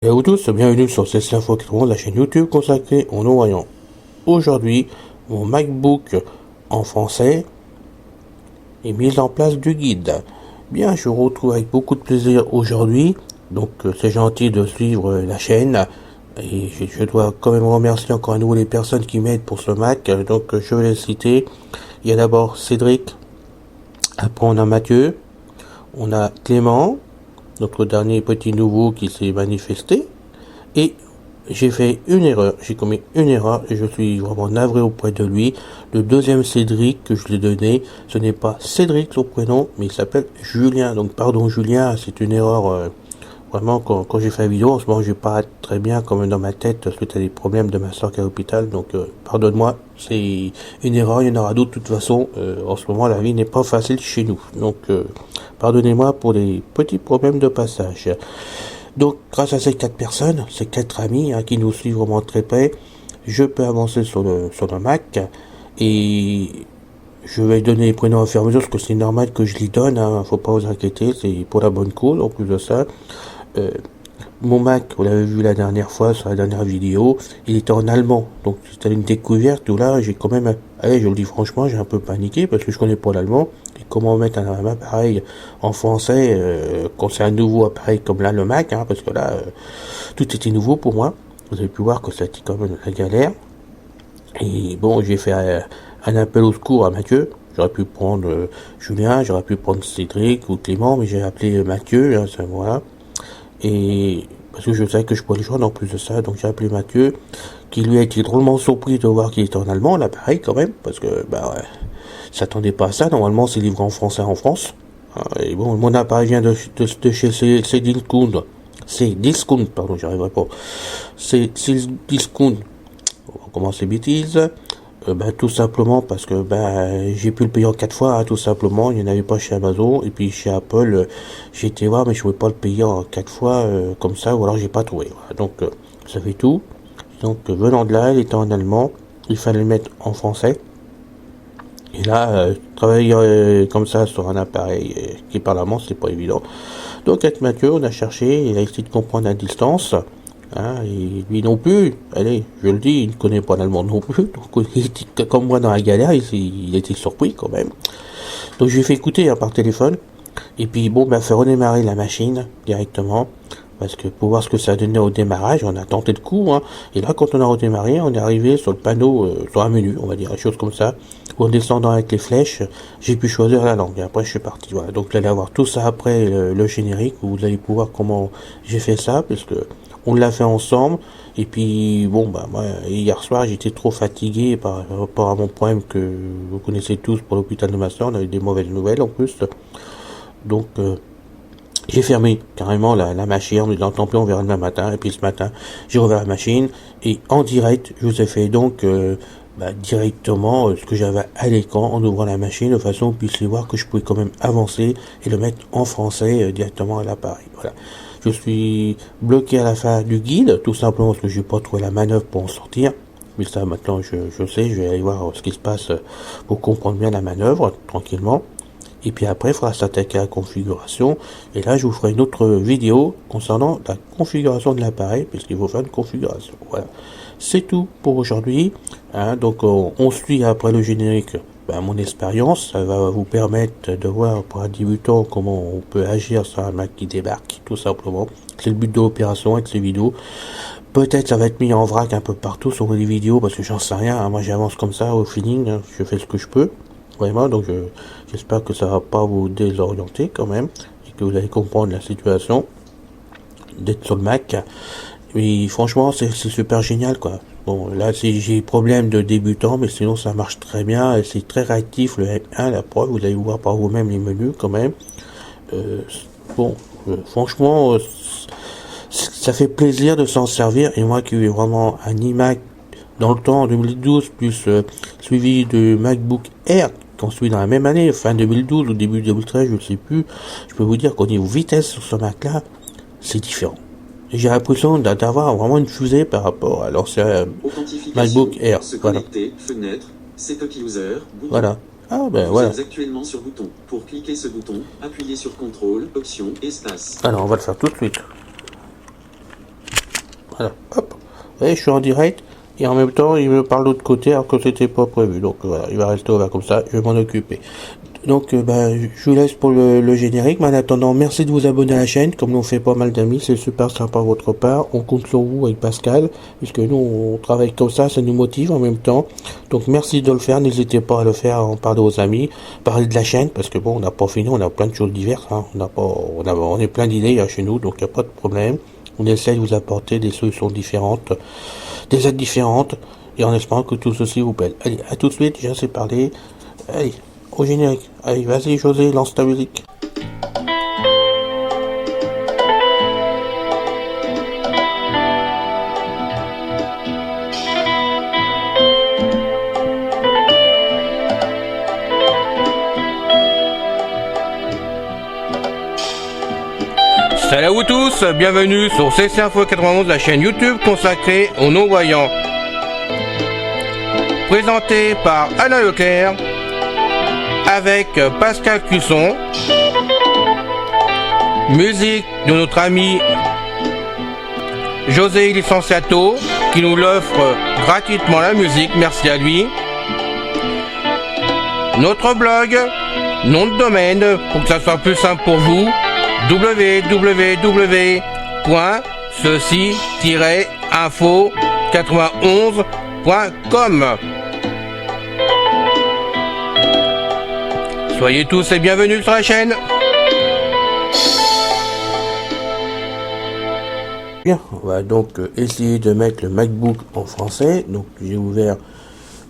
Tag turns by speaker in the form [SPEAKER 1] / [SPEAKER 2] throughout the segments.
[SPEAKER 1] Et à vous tous, bienvenue sur CSinfo 91, la chaîne YouTube consacrée aux non-voyants. Aujourd'hui, mon MacBook en français est mis en place du guide. Bien, je vous retrouve avec beaucoup de plaisir aujourd'hui. Donc, c'est gentil de suivre la chaîne. Et je dois quand même remercier encore à nouveau les personnes qui m'aident pour ce Mac. Donc, je vais les citer. Il y a d'abord Cédric. Après, on a Mathieu. On a Clément, notre dernier petit nouveau qui s'est manifesté. Et j'ai fait une erreur, j'ai commis une erreur et je suis vraiment navré auprès de lui. Le deuxième Cédric que je lui ai donné, ce n'est pas Cédric son prénom, mais il s'appelle Julien. Donc pardon Julien, c'est une erreur. Vraiment, quand j'ai fait la vidéo, en ce moment, je vais pas très bien comme dans ma tête suite à des problèmes de ma soeur qui est à l'hôpital. Donc pardonne-moi, c'est une erreur, il y en aura d'autres de toute façon. En ce moment, la vie n'est pas facile chez nous. Donc pardonnez-moi pour les petits problèmes de passage. Donc, grâce à ces 4 personnes, ces 4 amis qui nous suivent vraiment très près, je peux avancer sur le Mac et je vais donner les prénoms à faire à mesure parce que c'est normal que je les donne, faut pas vous inquiéter, c'est pour la bonne cause. En plus de ça, euh, mon Mac, vous l'avez vu la dernière fois sur la dernière vidéo, il était en allemand, donc c'était une découverte où là j'ai quand même, allez, je le dis franchement, j'ai un peu paniqué parce que je connais pas l'allemand. Et comment mettre un appareil en français quand c'est un nouveau appareil comme là le Mac, parce que là tout était nouveau pour moi. Vous avez pu voir que ça a été quand même la galère. Et bon, j'ai fait un appel au secours à Mathieu. J'aurais pu prendre Julien, j'aurais pu prendre Cédric ou Clément, mais j'ai appelé Mathieu, ça, voilà. Et parce que je savais que je pouvais le joindre en plus de ça, donc j'ai appelé Mathieu, qui lui a été drôlement surpris de voir qu'il était en allemand, l'appareil quand même, parce que bah ouais, s'attendait pas à ça. Normalement, c'est livré en français en France. Et bon, mon appareil vient de chez Cdiscount. C'est Discount, pardon, j'y arriverai pas. C'est Discount. On va commencer bêtises. Tout simplement parce que j'ai pu le payer en 4 fois, tout simplement. Il n'y en avait pas chez Amazon. Et puis chez Apple, j'ai été voir, mais je ne pouvais pas le payer en 4 fois comme ça, ou alors j'ai pas trouvé. Voilà. Donc ça fait tout. Donc venant de là, il était en allemand. Il fallait le mettre en français. Et là, travailler comme ça sur un appareil qui parle allemand, c'est pas évident. Donc avec Mathieu, on a cherché, il a essayé de comprendre à distance. Et lui non plus, allez, je le dis, il ne connaît pas l'allemand non plus. Donc il était comme moi dans la galère, il était surpris quand même. Donc je lui ai fait écouter par téléphone. Et puis bon, fait redémarrer la machine directement. Parce que pour voir ce que ça donnait au démarrage, on a tenté le coup. Et là, quand on a redémarré, on est arrivé sur le panneau, sur un menu, on va dire, des choses comme ça. Où en descendant avec les flèches, j'ai pu choisir la langue. Et après, je suis parti. Voilà. Donc, vous allez avoir tout ça après le générique, où vous allez pouvoir comment j'ai fait ça, parce que on l'a fait ensemble. Et puis, bon, moi, hier soir, j'étais trop fatigué par rapport à mon problème que vous connaissez tous pour l'hôpital de ma soeur. On a eu des mauvaises nouvelles en plus. Donc, j'ai fermé carrément la machine en me disant tant pis on verra demain matin. Et puis ce matin j'ai ouvert la machine et en direct je vous ai fait donc directement ce que j'avais à l'écran en ouvrant la machine de façon que vous puissiez voir que je pouvais quand même avancer et le mettre en français directement à l'appareil. Voilà. Je suis bloqué à la fin du guide tout simplement parce que j'ai pas trouvé la manœuvre pour en sortir. Mais ça maintenant je sais, je vais aller voir ce qui se passe pour comprendre bien la manœuvre tranquillement. Et puis après, il faudra s'attaquer à la configuration. Et là, je vous ferai une autre vidéo concernant la configuration de l'appareil, puisqu'il faut faire une configuration. Voilà. C'est tout pour aujourd'hui. Donc, on suit après le générique mon expérience. Ça va vous permettre de voir pour un débutant comment on peut agir sur un Mac qui débarque, tout simplement. C'est le but de l'opération avec ces vidéos. Peut-être ça va être mis en vrac un peu partout sur les vidéos, parce que j'en sais rien. Moi, j'avance comme ça, au feeling. Je fais ce que je peux. Vraiment, donc j'espère que ça va pas vous désorienter quand même et que vous allez comprendre la situation d'être sur le Mac. Mais franchement, c'est super génial quoi. Bon, là j'ai problème de débutant, mais sinon ça marche très bien. C'est très réactif le M1, la preuve. Vous allez voir par vous-même les menus quand même. Euh, Franchement, ça fait plaisir de s'en servir. Et moi qui ai vraiment un iMac dans le temps en 2012 plus suivi de MacBook Air construit dans la même année, fin 2012 ou début 2013, je ne sais plus, je peux vous dire qu'au niveau vitesse sur ce Mac là, c'est différent. J'ai l'impression d'avoir vraiment une fusée par rapport à l'ancien MacBook Air. Voilà.
[SPEAKER 2] Fenêtre, setup user, bouton.
[SPEAKER 1] Voilà. Ah ben
[SPEAKER 2] Vous
[SPEAKER 1] voilà.
[SPEAKER 2] êtes actuellement sur bouton. Pour cliquer ce bouton, appuyez sur CTRL, Option, Espace.
[SPEAKER 1] Alors on va le faire tout de suite. Voilà, hop. Et je suis en direct. Et en même temps, il me parle de l'autre côté alors que c'était pas prévu. Donc voilà, il va rester là comme ça, je vais m'en occuper. Donc je vous laisse pour le générique. Mais en attendant, merci de vous abonner à la chaîne. Comme nous on fait pas mal d'amis, c'est super sympa de votre part. On compte sur vous avec Pascal, puisque nous on travaille comme ça nous motive en même temps. Donc merci de le faire. N'hésitez pas à le faire, en parler aux amis, parler de la chaîne, parce que bon, on n'a pas fini, on a plein de choses diverses. Hein. On est plein d'idées chez nous, donc il n'y a pas de problème. On essaie de vous apporter des solutions différentes, des aides différentes, et en espérant que tout ceci vous plaît. Allez, à tout de suite, j'ai assez parlé. Allez, au générique. Allez, vas-y José, lance ta musique. Salut à vous tous, bienvenue sur CC Info 91, la chaîne YouTube consacrée aux non-voyants. Présenté par Alain Leclerc, avec Pascal Cusson, musique de notre ami José Licenciato, qui nous l'offre gratuitement la musique, merci à lui. Notre blog, nom de domaine, pour que ça soit plus simple pour vous, www.ceci-info91.com. Soyez tous et bienvenus sur la chaîne. Bien, on va donc essayer de mettre le MacBook en français. Donc j'ai ouvert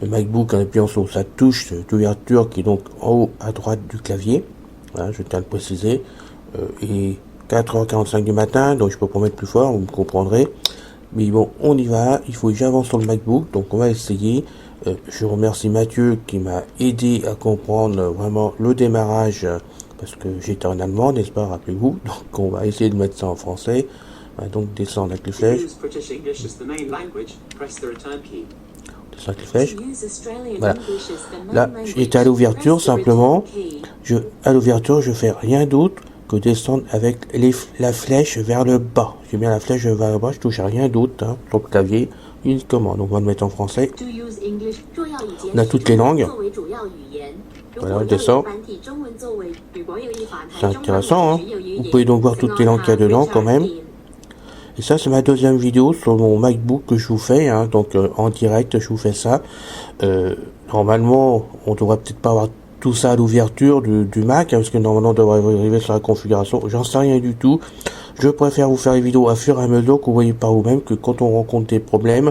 [SPEAKER 1] le MacBook en appuyant sur sa touche d'ouverture qui est donc en haut à droite du clavier. Voilà, je tiens à le préciser. Et 4h45 du matin, donc je peux pas mettre plus fort, vous me comprendrez. Mais bon, on y va, il faut que j'avance sur le MacBook, donc on va essayer. Je remercie Mathieu qui m'a aidé à comprendre vraiment le démarrage, parce que j'étais en allemand, n'est-ce pas, rappelez-vous. Donc on va essayer de mettre ça en français. On va donc descendre avec les flèches. Descendre avec les flèches. Voilà. Là, j'étais à l'ouverture, simplement. À l'ouverture, je fais rien d'autre que descendre avec la flèche vers le bas. J'ai bien la flèche vers le bas, je touche à rien d'autre sur le clavier. Une commande, on va le mettre en français. On a toutes les langues. Voilà, on descend. C'est intéressant, hein. Vous pouvez donc voir toutes les langues qu'il y a dedans quand même. Et ça, c'est ma deuxième vidéo sur mon MacBook que je vous fais, hein. Donc en direct, je vous fais ça. Normalement, on devrait peut-être pas avoir tout ça à l'ouverture du Mac, hein, parce que normalement on devrait arriver sur la configuration. J'en sais rien du tout. Je préfère vous faire les vidéos à fur et à mesure que vous voyez par vous-même, que quand on rencontre des problèmes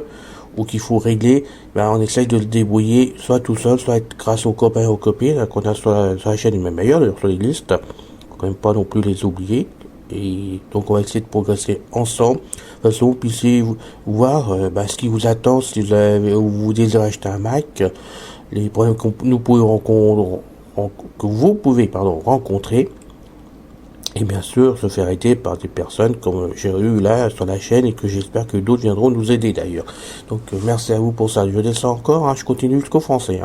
[SPEAKER 1] ou qu'il faut régler, ben on essaye de le débrouiller soit tout seul, soit grâce aux copains et aux copines qu'on a sur la chaîne, même ailleurs d'ailleurs sur les listes. Faut quand même pas non plus les oublier. Et donc on va essayer de progresser ensemble, de toute façon vous puissiez voir ce qui vous attend si vous désirez acheter un Mac, les problèmes que vous pouvez rencontrer, et bien sûr se faire aider par des personnes comme j'ai eu là sur la chaîne et que j'espère que d'autres viendront nous aider d'ailleurs. Donc merci à vous pour ça. Je descends encore, je continue jusqu'au français.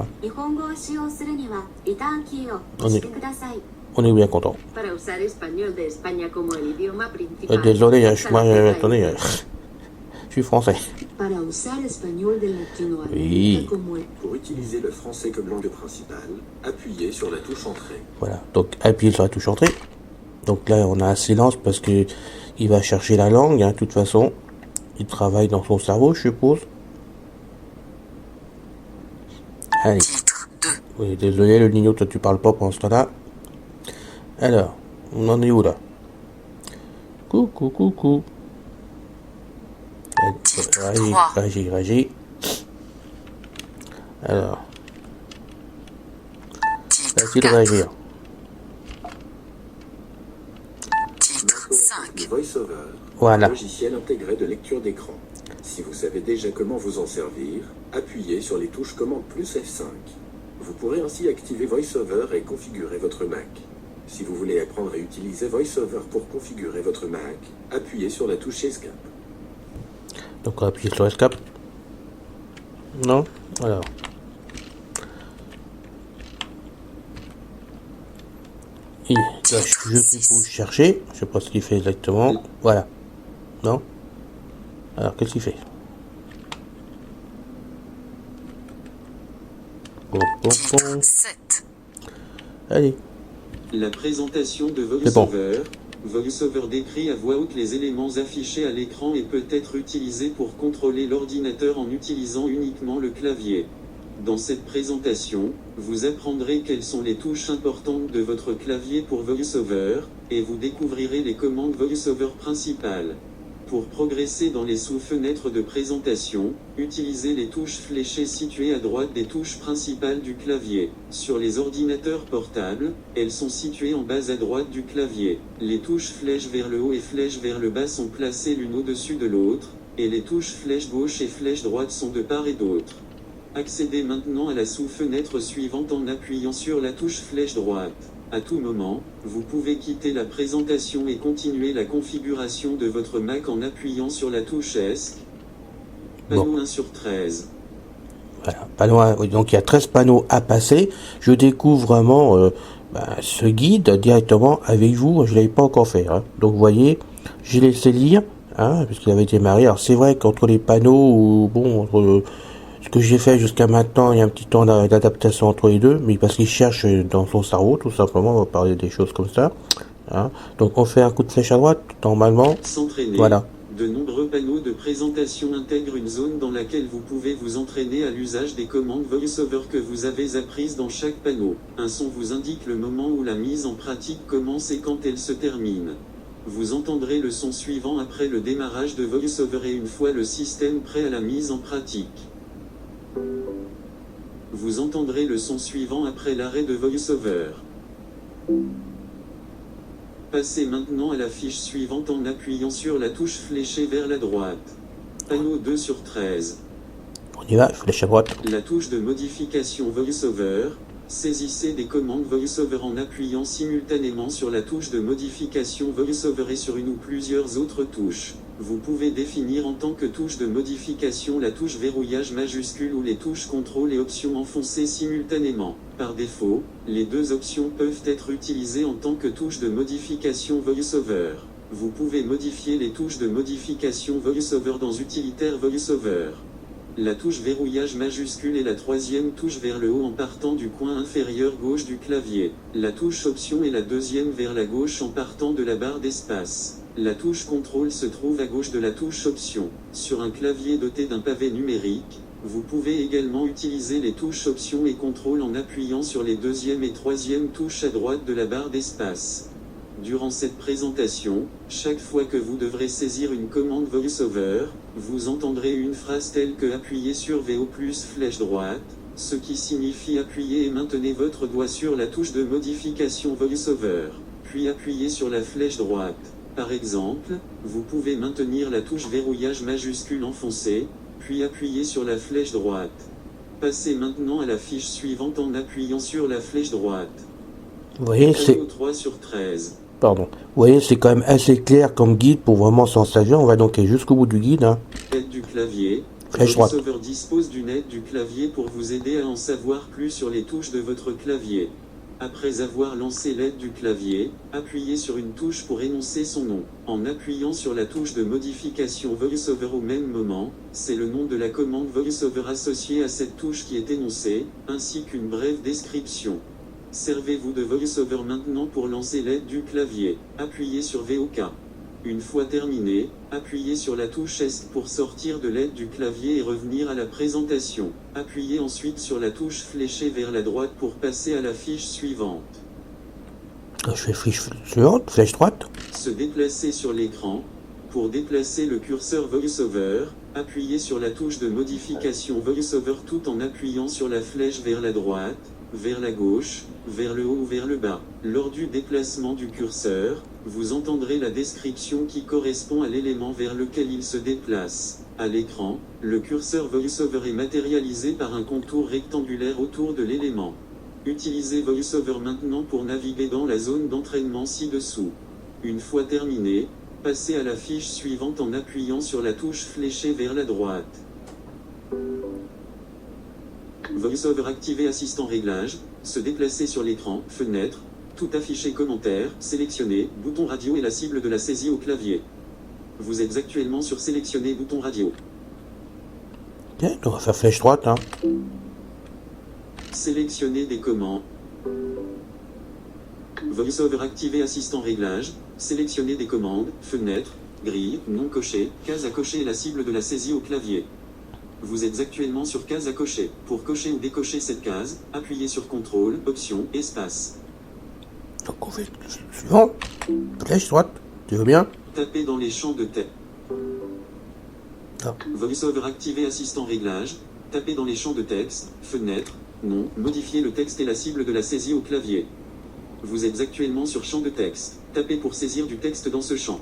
[SPEAKER 1] On est bien content. Désolé, attendez, je suis français. Oui.
[SPEAKER 2] Pour utiliser le français comme langue principale, appuyez sur la touche entrée.
[SPEAKER 1] Voilà, donc appuyez sur la touche entrée. Donc là, on a un silence parce que il va chercher la langue, de toute façon. Il travaille dans son cerveau, je suppose. Allez. Oui, désolé, le Nino, toi tu parles pas pendant ce temps-là. Alors, on en est où là? Coucou. Réagis. Alors. Va-t-il réagir?
[SPEAKER 2] VoiceOver,
[SPEAKER 1] voilà.
[SPEAKER 2] Logiciel intégré de lecture d'écran. Si vous savez déjà comment vous en servir, appuyez sur les touches commande plus F5. Vous pourrez ainsi activer VoiceOver et configurer votre Mac. Si vous voulez apprendre à utiliser VoiceOver pour configurer votre Mac, appuyez sur la touche Escape.
[SPEAKER 1] Donc on va appuyer sur Escape. Non? Alors. Et là, je clique pour chercher. Je sais pas ce qu'il fait exactement. Voilà. Non? Alors, qu'est-ce qu'il fait? Pom, pom, pom.
[SPEAKER 3] 7.
[SPEAKER 1] Allez.
[SPEAKER 2] La présentation de
[SPEAKER 1] C'est bon.
[SPEAKER 2] VoiceOver. VoiceOver décrit à voix haute les éléments affichés à l'écran et peut être utilisé pour contrôler l'ordinateur en utilisant uniquement le clavier. Dans cette présentation, vous apprendrez quelles sont les touches importantes de votre clavier pour VoiceOver, et vous découvrirez les commandes VoiceOver principales. Pour progresser dans les sous-fenêtres de présentation, utilisez les touches fléchées situées à droite des touches principales du clavier. Sur les ordinateurs portables, elles sont situées en bas à droite du clavier. Les touches flèches vers le haut et flèches vers le bas sont placées l'une au-dessus de l'autre, et les touches flèche gauche et flèche droite sont de part et d'autre. Accédez maintenant à la sous-fenêtre suivante en appuyant sur la touche flèche droite. À tout moment, vous pouvez quitter la présentation et continuer la configuration de votre Mac en appuyant sur la touche ESC. Panneau 1 sur 13.
[SPEAKER 1] Voilà, panneau, donc il y a 13 panneaux à passer. Je découvre vraiment ce guide directement avec vous. Je ne l'avais pas encore fait. Hein. Donc vous voyez, j'ai laissé lire, hein, puisqu'il avait démarré. Alors c'est vrai qu'entre les panneaux, entre ce que j'ai fait jusqu'à maintenant, il y a un petit temps d'adaptation entre les deux, mais parce qu'il cherche dans son cerveau, tout simplement, on va parler des choses comme ça. Hein. Donc on fait un coup de flèche à droite, normalement.
[SPEAKER 2] S'entraîner.
[SPEAKER 1] Voilà.
[SPEAKER 2] De nombreux panneaux de présentation intègrent une zone dans laquelle vous pouvez vous entraîner à l'usage des commandes VoiceOver que vous avez apprises dans chaque panneau. Un son vous indique le moment où la mise en pratique commence et quand elle se termine. Vous entendrez le son suivant après le démarrage de VoiceOver et une fois le système prêt à la mise en pratique. Vous entendrez le son suivant après l'arrêt de VoiceOver. Passez maintenant à la fiche suivante en appuyant sur la touche fléchée vers la droite. Panneau 2 sur 13.
[SPEAKER 1] On y va, flèche à droite.
[SPEAKER 2] La touche de modification VoiceOver. Saisissez des commandes VoiceOver en appuyant simultanément sur la touche de modification VoiceOver et sur une ou plusieurs autres touches. Vous pouvez définir en tant que touche de modification la touche verrouillage majuscule ou les touches contrôle et options enfoncées simultanément. Par défaut, les deux options peuvent être utilisées en tant que touche de modification VoiceOver. Vous pouvez modifier les touches de modification VoiceOver dans Utilitaire VoiceOver. La touche verrouillage majuscule est la troisième touche vers le haut en partant du coin inférieur gauche du clavier. La touche option est la deuxième vers la gauche en partant de la barre d'espace. La touche contrôle se trouve à gauche de la touche option. Sur un clavier doté d'un pavé numérique, vous pouvez également utiliser les touches option et contrôle en appuyant sur les deuxième et troisième touches à droite de la barre d'espace. Durant cette présentation, chaque fois que vous devrez saisir une commande VoiceOver, vous entendrez une phrase telle que appuyez sur VO plus flèche droite, ce qui signifie appuyer et maintenez votre doigt sur la touche de modification VoiceOver, puis appuyez sur la flèche droite. Par exemple, vous pouvez maintenir la touche verrouillage majuscule enfoncée, puis appuyer sur la flèche droite. Passez maintenant à la fiche suivante en appuyant sur la flèche droite.
[SPEAKER 1] Vous voyez, c'est...
[SPEAKER 2] Panneau 3 sur 13.
[SPEAKER 1] Pardon. Vous voyez, c'est quand même assez clair comme guide pour vraiment s'en servir. On va donc aller jusqu'au bout du guide. Hein.
[SPEAKER 2] Aide du clavier.
[SPEAKER 1] Flèche droite.
[SPEAKER 2] VoiceOver dispose d'une aide du clavier pour vous aider à en savoir plus sur les touches de votre clavier. Après avoir lancé l'aide du clavier, appuyez sur une touche pour énoncer son nom. En appuyant sur la touche de modification VoiceOver au même moment, c'est le nom de la commande VoiceOver associée à cette touche qui est énoncée, ainsi qu'une brève description. Servez-vous de VoiceOver maintenant pour lancer l'aide du clavier. Appuyez sur VOK. Une fois terminé, appuyez sur la touche ESC pour sortir de l'aide du clavier et revenir à la présentation. Appuyez ensuite sur la touche fléchée vers la droite pour passer à la fiche suivante.
[SPEAKER 1] Je fais flèche suivante, flèche droite.
[SPEAKER 2] Se déplacer sur l'écran. Pour déplacer le curseur VoiceOver, appuyez sur la touche de modification VoiceOver tout en appuyant sur la flèche vers la droite, vers la gauche, vers le haut ou vers le bas. Lors du déplacement du curseur, vous entendrez la description qui correspond à l'élément vers lequel il se déplace. À l'écran, le curseur VoiceOver est matérialisé par un contour rectangulaire autour de l'élément. Utilisez VoiceOver maintenant pour naviguer dans la zone d'entraînement ci-dessous. Une fois terminé, passez à la fiche suivante en appuyant sur la touche fléchée vers la droite. VoiceOver activé assistant réglage, se déplacer sur l'écran, fenêtre, tout affiché commentaire, sélectionner, bouton radio et la cible de la saisie au clavier. Vous êtes actuellement sur sélectionner bouton radio.
[SPEAKER 1] Ok, on va faire flèche droite, hein.
[SPEAKER 2] Sélectionner des commandes. VoiceOver activé assistant réglage. Sélectionner des commandes, fenêtre, grille, non coché, case à cocher et la cible de la saisie au clavier. Vous êtes actuellement sur case à cocher. Pour cocher ou décocher cette case, appuyez sur CTRL, Option, Espace.
[SPEAKER 1] Donc on fait le suivant. Flèche droite, tu veux bien?
[SPEAKER 2] Tapez dans les champs de texte.
[SPEAKER 1] Ah.
[SPEAKER 2] VoiceOver activé assistant réglage. Tapez dans les champs de texte, fenêtre, non, modifiez le texte et la cible de la saisie au clavier. Vous êtes actuellement sur champ de texte. Tapez pour saisir du texte dans ce champ.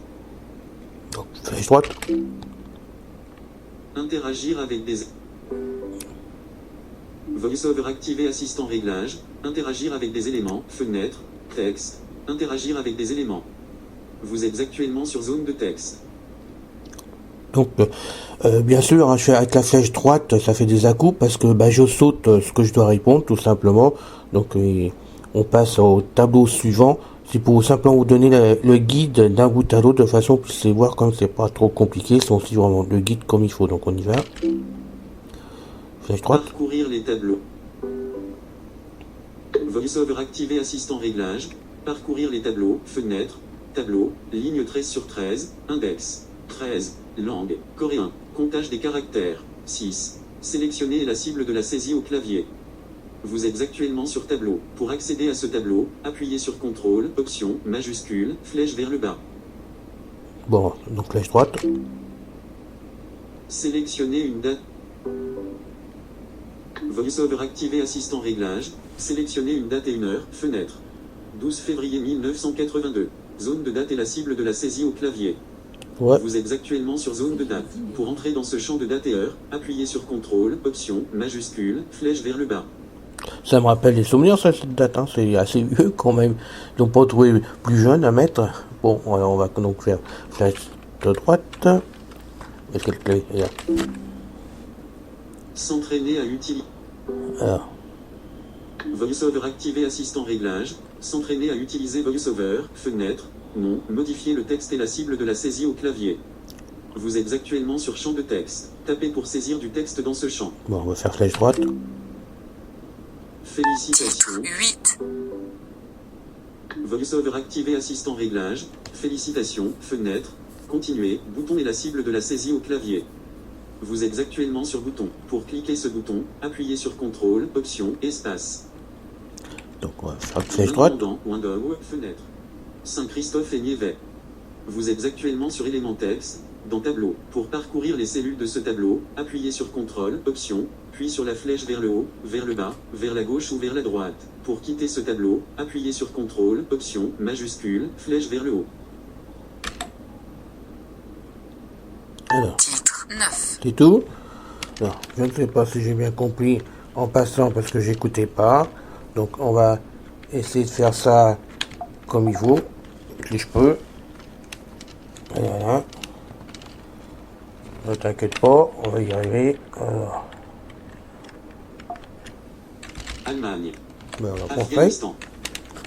[SPEAKER 1] Donc flèche droite.
[SPEAKER 2] Interagir avec des... VoiceOver activé assistant réglage. Interagir avec des éléments, fenêtre, texte. Interagir avec des éléments. Vous êtes actuellement sur zone de texte.
[SPEAKER 1] Donc bien sûr, hein, je fais avec la flèche droite, ça fait des à-coups parce que je saute ce que je dois répondre tout simplement. Donc on passe au tableau suivant. C'est pour simplement vous donner le guide d'un bout à l'autre de façon que vous puissiez voir comme c'est pas trop compliqué, si on suit vraiment le guide comme il faut. Donc on y va. Flèche droite.
[SPEAKER 2] Parcourir les tableaux. VoiceOver activé assistant réglage. Parcourir les tableaux, fenêtre, tableau, ligne 13/13, index, 13, langue, coréen, comptage des caractères, 6. Sélectionner la cible de la saisie au clavier. Vous êtes actuellement sur tableau. Pour accéder à ce tableau, appuyez sur CTRL, Option, majuscule, flèche vers le bas.
[SPEAKER 1] Bon, donc flèche droite.
[SPEAKER 2] Sélectionnez une date. VoiceOver activé assistant réglage. Sélectionnez une date et une heure, fenêtre. 12 février 1982. Zone de date et la cible de la saisie au clavier.
[SPEAKER 1] Ouais.
[SPEAKER 2] Vous êtes actuellement sur zone de date. Pour entrer dans ce champ de date et heure, appuyez sur CTRL, Option, majuscule, flèche vers le bas.
[SPEAKER 1] Ça me rappelle les souvenirs, ça, cette date, hein. C'est assez vieux quand même. Donc pas trouver plus jeune à mettre. Bon, alors on va donc faire flèche de droite. Est-ce qu'elle clé est là?
[SPEAKER 2] S'entraîner à utiliser.
[SPEAKER 1] Alors,
[SPEAKER 2] VoiceOver activé assistant réglage. S'entraîner à utiliser VoiceOver, fenêtre, non, modifier le texte et la cible de la saisie au clavier. Vous êtes actuellement sur champ de texte. Tapez pour saisir du texte dans ce champ.
[SPEAKER 1] bon, on va faire flèche droite.
[SPEAKER 2] Félicitations.
[SPEAKER 3] 8.
[SPEAKER 2] VoiceOver activé assistant réglage. Félicitations, fenêtre, continuer, bouton et la cible de la saisie au clavier. Vous êtes actuellement sur bouton. Pour cliquer ce bouton, appuyez sur CTRL, Option, Espace.
[SPEAKER 1] Donc on va faire flèche droite.
[SPEAKER 2] Window, fenêtre. Saint-Christophe et Nievet. Vous êtes actuellement sur élément texte, dans tableau. Pour parcourir les cellules de ce tableau, appuyez sur CTRL, Option, puis sur la flèche vers le haut, vers le bas, vers la gauche ou vers la droite. Pour quitter ce tableau, appuyez sur CTRL, Option, majuscule, flèche vers le haut.
[SPEAKER 1] Alors,
[SPEAKER 3] Titre 9.
[SPEAKER 1] c'est tout. Alors, je ne sais pas si j'ai bien compris en passant parce que j'écoutais pas. Donc on va essayer de faire ça comme il faut, si je peux. Et voilà. Ne t'inquiète pas, on va y arriver. Alors,
[SPEAKER 2] Allemagne.
[SPEAKER 1] ben, on va montrer.
[SPEAKER 2] Afghanistan.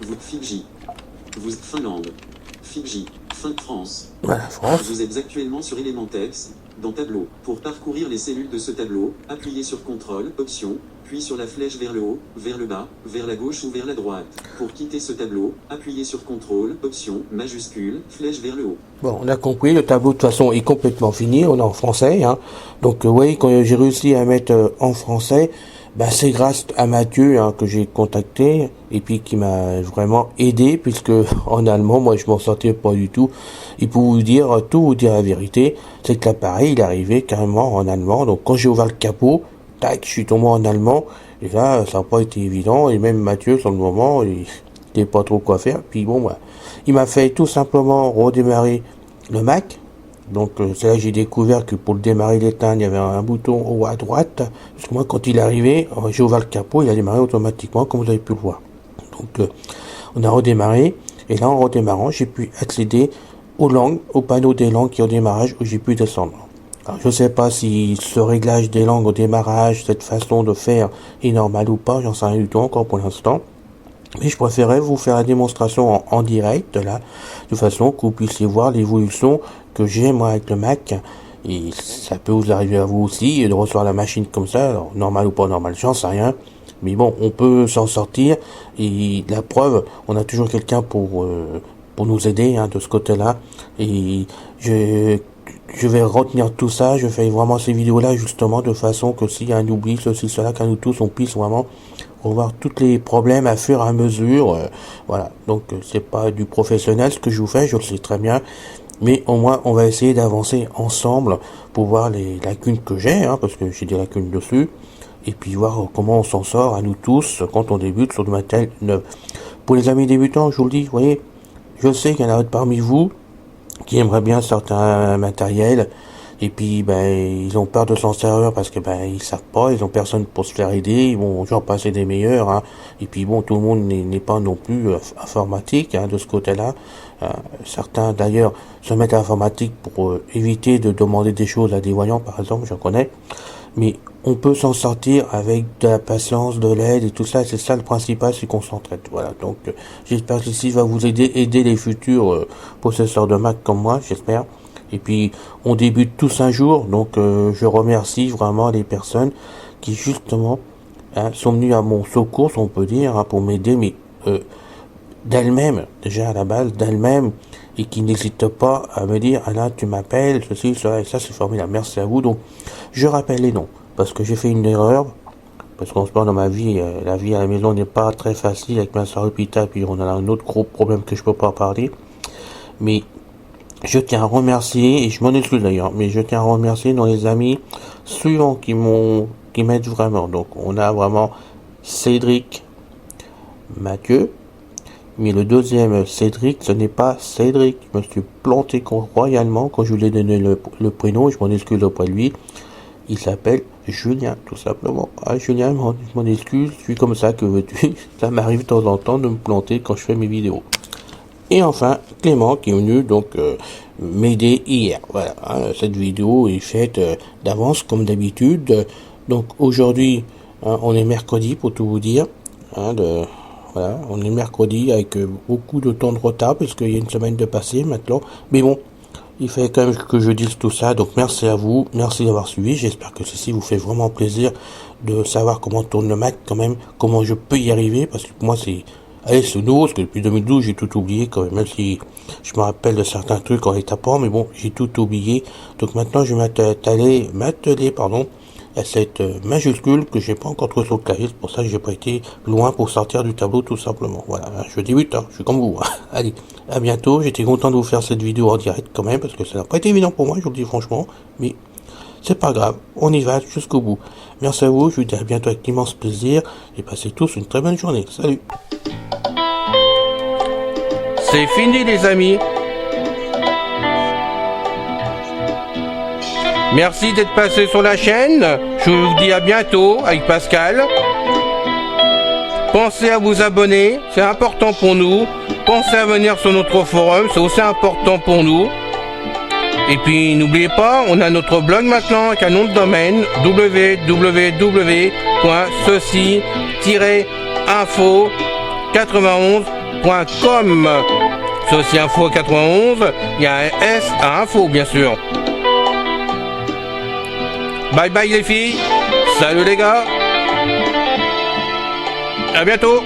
[SPEAKER 2] Vous Fidji. Vous Finlande. Fidji. France.
[SPEAKER 1] Voilà, France.
[SPEAKER 2] Vous êtes actuellement sur élément texte, dans tableau. Pour parcourir les cellules de ce tableau, appuyez sur CTRL, Option, puis sur la flèche vers le haut, vers le bas, vers la gauche ou vers la droite. Pour quitter ce tableau, appuyez sur CTRL, Option, majuscule, flèche vers le haut.
[SPEAKER 1] Bon, on a compris, le tableau de toute façon est complètement fini, on est en français, hein. Donc, oui, quand j'ai réussi à mettre en français, c'est grâce à Mathieu, hein, que j'ai contacté, et puis qui m'a vraiment aidé, puisque en allemand, moi, je m'en sortais pas du tout. Et pour vous dire la vérité, c'est que l'appareil, il arrivait carrément en allemand. Donc, quand j'ai ouvert le capot, tac, je suis tombé en allemand, et là, ça n'a pas été évident, et même Mathieu, sur le moment, il savait pas trop quoi faire. Puis bon, il m'a fait tout simplement redémarrer le Mac. Donc c'est là que j'ai découvert que pour le démarrer l'éteindre, il y avait un bouton haut à droite. Parce que moi, quand il est arrivé, j'ai ouvert le capot, il a démarré automatiquement, comme vous avez pu le voir. Donc on a redémarré, et là en redémarrant, j'ai pu accéder aux langues, au panneau des langues qui est au démarrage, où j'ai pu descendre. Alors, je ne sais pas si ce réglage des langues au démarrage, cette façon de faire est normale ou pas, j'en sais rien du tout encore pour l'instant. Mais je préférais vous faire la démonstration en direct, là, de façon que vous puissiez voir l'évolution que j'ai moi avec le Mac. Et ça peut vous arriver à vous aussi, de recevoir la machine comme ça, alors, normal ou pas normal, j'en sais rien. Mais bon, on peut s'en sortir. Et la preuve, on a toujours quelqu'un pour nous aider de ce côté-là. Et je vais retenir tout ça. Je fais vraiment ces vidéos-là justement de façon que s'il y a un oubli, ceci, cela, qu'à nous tous, on puisse vraiment revoir tous les problèmes à fur et à mesure. Voilà. Donc c'est pas du professionnel ce que je vous fais, je le sais très bien. Mais au moins, on va essayer d'avancer ensemble pour voir les lacunes que j'ai, parce que j'ai des lacunes dessus. Et puis voir comment on s'en sort à nous tous quand on débute sur du matériel neuf. Pour les amis débutants, je vous le dis, vous voyez, je sais qu'il y en a d'autres parmi vous qui aimeraient bien certains matériels et puis ils ont peur de s'en servir parce que ils savent pas, ils ont personne pour se faire aider, ils vont genre passer des meilleurs, et puis bon, tout le monde n'est pas non plus informatique de ce côté-là. Certains d'ailleurs se mettent à l'informatique pour éviter de demander des choses à des voyants, par exemple, j'en connais. Mais on peut s'en sortir avec de la patience, de l'aide et tout ça. C'est ça le principal, c'est qu'on s'entraide. Voilà. Donc, j'espère que ceci va vous aider les futurs possesseurs de Mac comme moi, j'espère. Et puis, on débute tous un jour. Donc, je remercie vraiment les personnes qui, justement, sont venues à mon secours, on peut dire, pour m'aider, mais d'elles-mêmes, déjà à la base, d'elles-mêmes, et qui n'hésitent pas à me dire, Alain, tu m'appelles, ceci, cela, et ça, c'est formidable. Merci à vous. Donc, je rappelle les noms, parce que j'ai fait une erreur, parce qu'en ce moment, dans ma vie, la vie à la maison n'est pas très facile avec ma soeur à l'hôpital, puis on a un autre gros problème que je peux pas parler. Mais, je tiens à remercier, et je m'en excuse d'ailleurs, mais je tiens à remercier dans les amis suivants qui m'aident vraiment. Donc, on a vraiment Cédric, Mathieu, mais le deuxième, Cédric, ce n'est pas Cédric. Je me suis planté royalement quand je lui ai donné le prénom, je m'en excuse auprès de lui. Il s'appelle Julien, tout simplement. Julien, je m'en excuse, je suis comme ça, que veux-tu. Ça m'arrive de temps en temps de me planter quand je fais mes vidéos. Et enfin, Clément qui est venu donc m'aider hier. Voilà, cette vidéo est faite d'avance comme d'habitude. Donc aujourd'hui, on est mercredi pour tout vous dire. Voilà, on est mercredi avec beaucoup de temps de retard parce qu'il y a une semaine de passé maintenant. Mais bon, il fallait quand même que je dise tout ça. Donc merci à vous, merci d'avoir suivi. J'espère que ceci vous fait vraiment plaisir de savoir comment tourne le Mac quand même, comment je peux y arriver. Parce que pour moi c'est nouveau, parce que depuis 2012 j'ai tout oublié quand même si je me rappelle de certains trucs en les tapant. Mais bon, j'ai tout oublié. Donc maintenant je vais m'atteler à cette majuscule que j'ai pas encore trouvé sur le clavier, c'est pour ça que j'ai pas été loin pour sortir du tableau tout simplement. Voilà, je débute, je suis comme vous. Allez, à bientôt, j'étais content de vous faire cette vidéo en direct quand même, parce que ça n'a pas été évident pour moi, je vous le dis franchement, mais c'est pas grave, on y va jusqu'au bout. Merci à vous, je vous dis à bientôt avec immense plaisir, et passez tous une très bonne journée. Salut. C'est fini les amis. Merci d'être passé sur la chaîne. Je vous dis à bientôt avec Pascal. Pensez à vous abonner, c'est important pour nous. Pensez à venir sur notre forum, c'est aussi important pour nous. Et puis n'oubliez pas, on a notre blog maintenant avec un nom de domaine www.ceci-info91.com. Ceci Info 91, il y a un S à info bien sûr. Bye bye les filles, salut les gars, à bientôt.